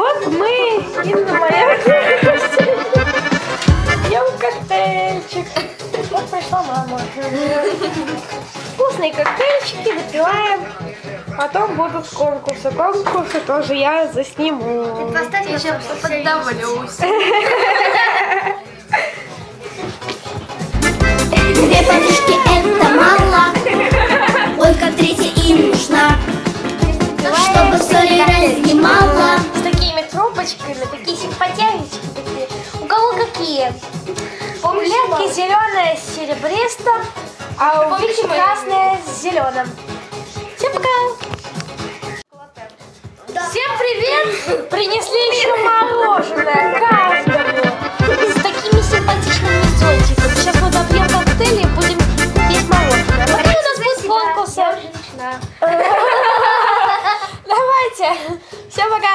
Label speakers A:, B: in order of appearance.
A: Вот мы и на моем пьем коктейльчик. Вот пришла мама. Вкусные коктейльчики выпиваем. Потом будут конкурсы. Конкурсы тоже я засниму.
B: Поставь еще поддавлюсь.
C: Две подушки это мало, только третья им нужна, чтобы соли разнимала.
B: С такими трубочками, такие симпатяечки такие. У кого какие?
A: У Ленки зеленая с серебристым, а у Вики красная с зеленым. Всем пока! Всем привет! Принесли еще мороженое каждому с такими симпатичными зонтиками. Сейчас мы допьем коктейли и будем пить мороженое. Потом у нас будет конкурс. Давайте! Всем пока!